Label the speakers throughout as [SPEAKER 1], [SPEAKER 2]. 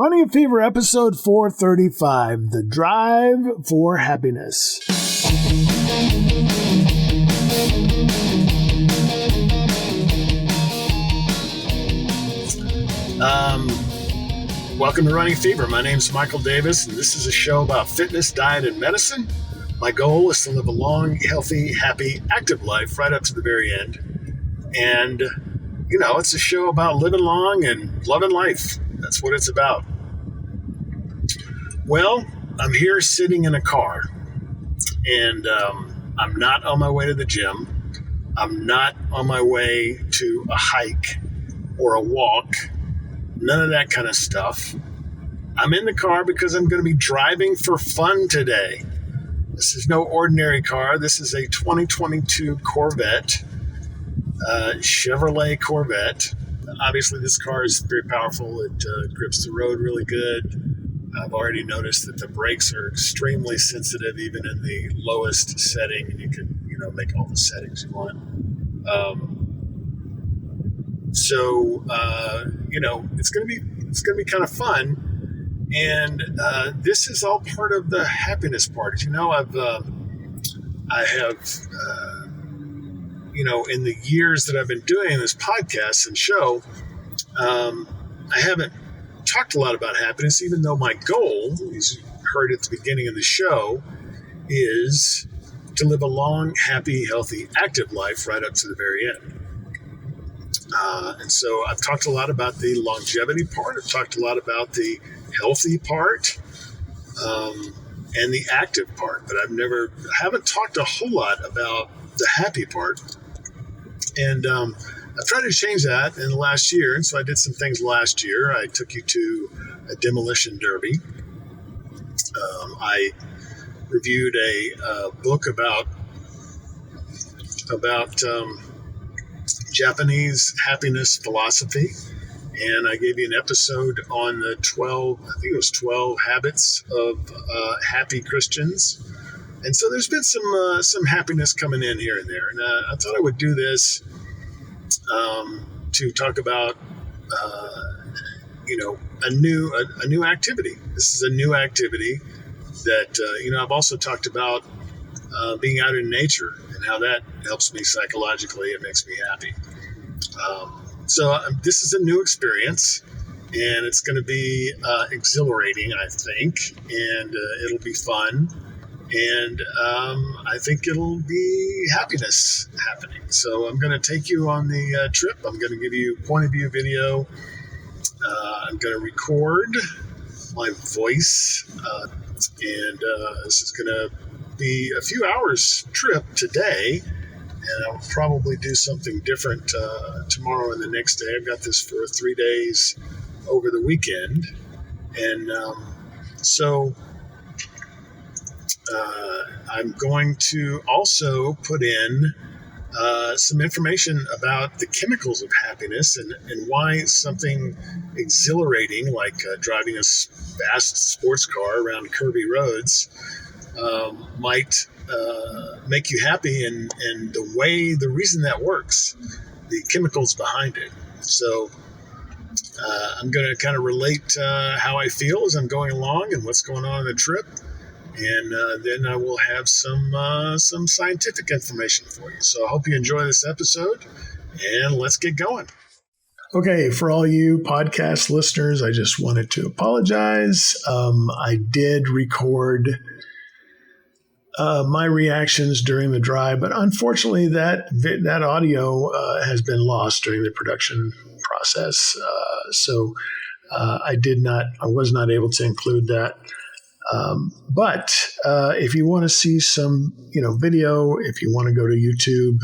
[SPEAKER 1] Running a Fever, episode 435, The Drive for Happiness. Welcome to Running Fever. My name is Michael Davis, and this is a show about fitness, diet, and medicine. My goal is to live a long, healthy, happy, active life right up to the very end. And, it's a show about living long and loving life. That's what it's about. Well, I'm here sitting in a car, and I'm not on my way to the gym. I'm not on my way to a hike or a walk. None of that kind of stuff. I'm in the car because I'm going to be driving for fun today. This is no ordinary car. This is a 2022 Corvette, Chevrolet Corvette. Obviously, this car is very powerful. It grips the road really good. I've already noticed that the brakes are extremely sensitive, even in the lowest setting. You can, make all the settings you want. So it's going to be kind of fun, and this is all part of the happiness part. I have in the years that I've been doing this podcast and show, I haven't talked a lot about happiness, even though my goal, as you heard at the beginning of the show, is to live a long, happy, healthy, active life right up to the very end. And so I've talked a lot about the longevity part. I've talked a lot about the healthy part and the active part, but I haven't talked a whole lot about the happy part. And I've tried to change that in the last year. And so I did some things last year. I took you to a demolition derby. I reviewed a book about Japanese happiness philosophy, and I gave you an episode on the 12 habits of happy Christians. And so there's been some happiness coming in here and there, and I thought I would do this to talk about a new activity. This is a new activity that I've also talked about being out in nature and how that helps me psychologically. It makes me happy. So this is a new experience, and it's going to be exhilarating, I think, and it'll be fun, and I think it'll be happiness happening. So I'm going to take you on the trip. I'm going to give you point of view video. I'm going to record my voice, and this is going to be a few hours trip today, and I'll probably do something different tomorrow and the next day. I've got this for 3 days over the weekend, and so I'm going to also put in some information about the chemicals of happiness and why something exhilarating like driving a fast sports car around curvy roads might make you happy, and the reason that works, the chemicals behind it. So I'm going to kind of relate how I feel as I'm going along and what's going on the trip, and then I will have some scientific information for you. So I hope you enjoy this episode, and let's get going. Okay, for all you podcast listeners, I just wanted to apologize. I did record my reactions during the drive, but unfortunately that audio has been lost during the production process. So I was not able to include that. But if you want to see some, video, if you want to go to YouTube,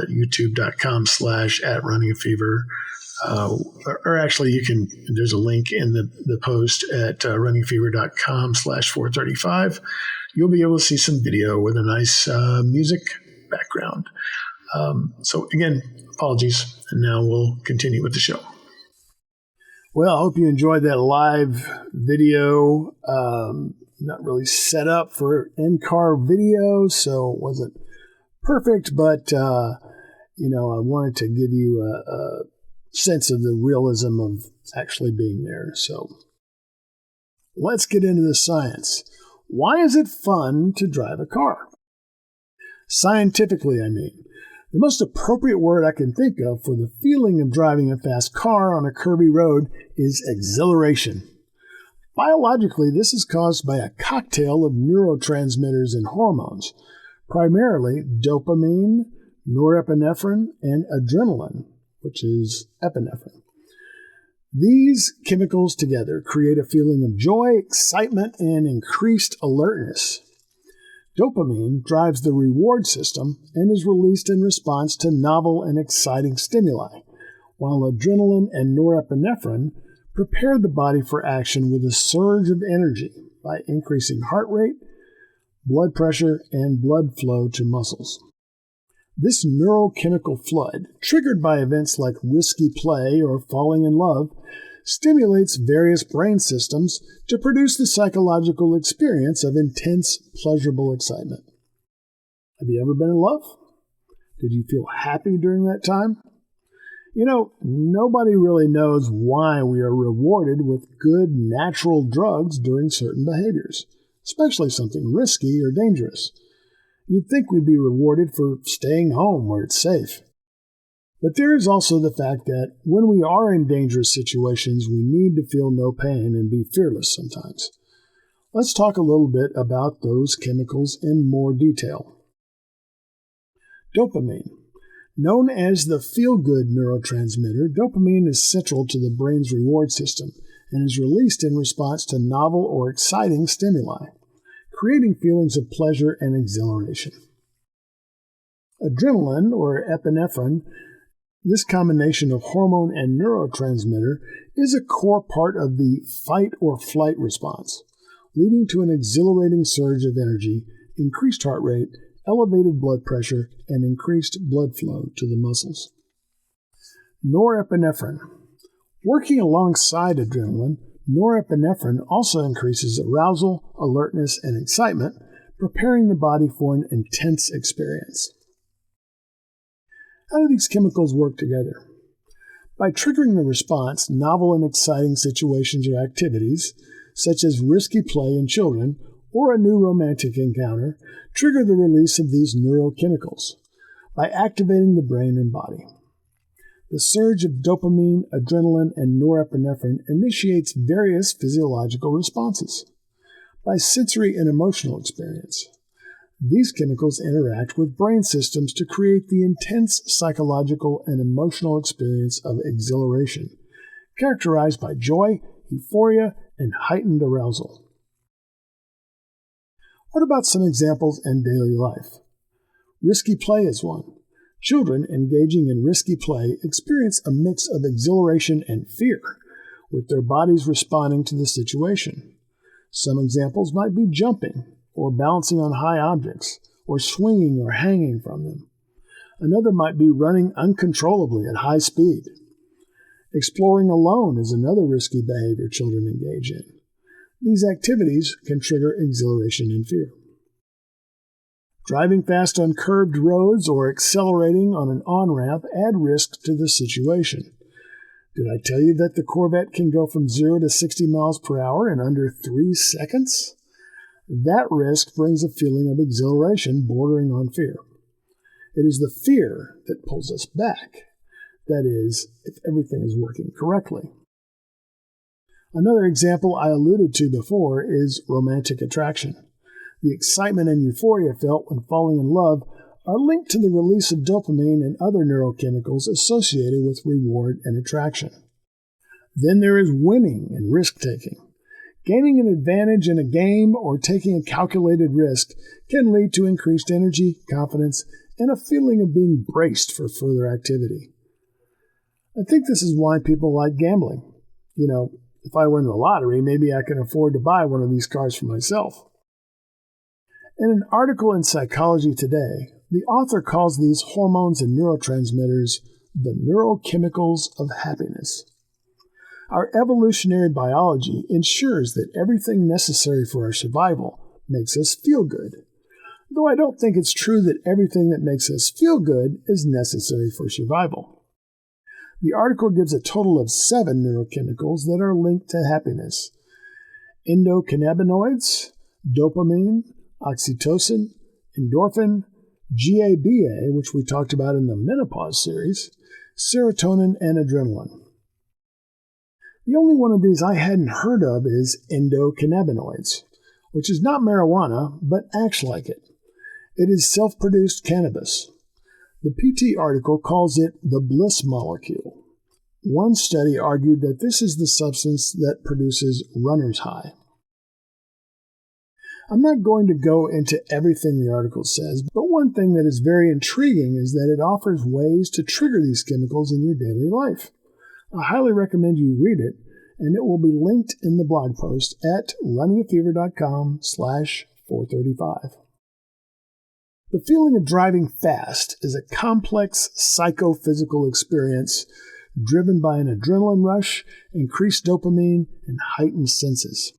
[SPEAKER 1] youtube.com/@runningafever, or actually there's a link in the post at runningfever.com/435. You'll be able to see some video with a nice music background. So again, apologies. And now we'll continue with the show. Well, I hope you enjoyed that live video. Not really set up for in-car video, so it wasn't perfect, but, I wanted to give you a sense of the realism of actually being there. So Let's get into the science. Why is it fun to drive a car? Scientifically, I mean. The most appropriate word I can think of for the feeling of driving a fast car on a curvy road is exhilaration. Biologically, this is caused by a cocktail of neurotransmitters and hormones, primarily dopamine, norepinephrine, and adrenaline, which is epinephrine. These chemicals together create a feeling of joy, excitement, and increased alertness. Dopamine drives the reward system and is released in response to novel and exciting stimuli, while adrenaline and norepinephrine prepare the body for action with a surge of energy by increasing heart rate, blood pressure, and blood flow to muscles. This neurochemical flood, triggered by events like risky play or falling in love, stimulates various brain systems to produce the psychological experience of intense, pleasurable excitement. Have you ever been in love? Did you feel happy during that time? Nobody really knows why we are rewarded with good natural drugs during certain behaviors, especially something risky or dangerous. You'd think we'd be rewarded for staying home where it's safe. But there is also the fact that when we are in dangerous situations, we need to feel no pain and be fearless sometimes. Let's talk a little bit about those chemicals in more detail. Dopamine. Known as the feel-good neurotransmitter, dopamine is central to the brain's reward system and is released in response to novel or exciting stimuli, creating feelings of pleasure and exhilaration. Adrenaline, or epinephrine, this combination of hormone and neurotransmitter, is a core part of the fight or flight response, leading to an exhilarating surge of energy, increased heart rate, elevated blood pressure, and increased blood flow to the muscles. Norepinephrine. Working alongside adrenaline, norepinephrine also increases arousal, alertness, and excitement, preparing the body for an intense experience. How do these chemicals work together? By triggering the response, novel and exciting situations or activities, such as risky play in children or a new romantic encounter, trigger the release of these neurochemicals by activating the brain and body. The surge of dopamine, adrenaline, and norepinephrine initiates various physiological responses by sensory and emotional experience. These chemicals interact with brain systems to create the intense psychological and emotional experience of exhilaration, characterized by joy, euphoria, and heightened arousal. What about some examples in daily life? Risky play is one. Children engaging in risky play experience a mix of exhilaration and fear, with their bodies responding to the situation. Some examples might be jumping, or balancing on high objects, or swinging or hanging from them. Another might be running uncontrollably at high speed. Exploring alone is another risky behavior children engage in. These activities can trigger exhilaration and fear. Driving fast on curved roads or accelerating on an on-ramp add risk to the situation. Did I tell you that the Corvette can go from 0 to 60 miles per hour in under 3 seconds? That risk brings a feeling of exhilaration bordering on fear. It is the fear that pulls us back. That is, if everything is working correctly. Another example I alluded to before is romantic attraction. The excitement and euphoria felt when falling in love are linked to the release of dopamine and other neurochemicals associated with reward and attraction. Then there is winning and risk-taking. Gaining an advantage in a game or taking a calculated risk can lead to increased energy, confidence, and a feeling of being braced for further activity. I think this is why people like gambling. If I win the lottery, maybe I can afford to buy one of these cars for myself. In an article in Psychology Today, the author calls these hormones and neurotransmitters the neurochemicals of happiness. Our evolutionary biology ensures that everything necessary for our survival makes us feel good, though I don't think it's true that everything that makes us feel good is necessary for survival. The article gives a total of 7 neurochemicals that are linked to happiness,
[SPEAKER 2] endocannabinoids, dopamine, oxytocin, endorphin, GABA, which we talked about in the menopause series, serotonin, and adrenaline. The only one of these I hadn't heard of is endocannabinoids, which is not marijuana, but acts like it. It is self-produced cannabis. The PT article calls it the bliss molecule. One study argued that this is the substance that produces runner's high. I'm not going to go into everything the article says, but one thing that is very intriguing is that it offers ways to trigger these chemicals in your daily life. I highly recommend you read it, and it will be linked in the blog post at runningafever.com/435. The feeling of driving fast is a complex psychophysical experience driven by an adrenaline rush, increased dopamine, and heightened senses.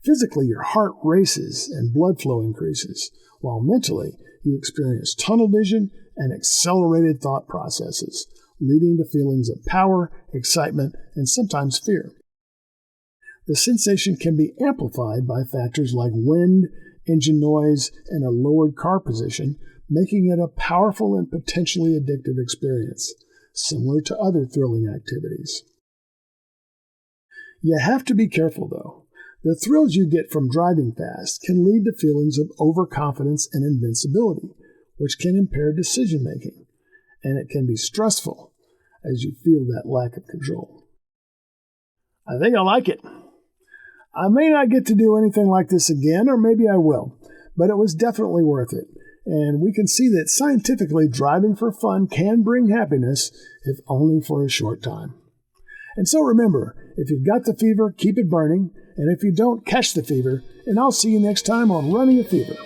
[SPEAKER 2] Physically, your heart races and blood flow increases, while mentally, you experience tunnel vision and accelerated thought processes, leading to feelings of power, excitement, and sometimes fear. The sensation can be amplified by factors like wind, engine noise, and a lowered car position, making it a powerful and potentially addictive experience, similar to other thrilling activities. You have to be careful, though. The thrills you get from driving fast can lead to feelings of overconfidence and invincibility, which can impair decision-making, and it can be stressful as you feel that lack of control. I think I like it. I may not get to do anything like this again, or maybe I will, but it was definitely worth it, and we can see that scientifically driving for fun can bring happiness, if only for a short time. And so remember, if you've got the fever, keep it burning, and if you don't, catch the fever, and I'll see you next time on Running a Fever.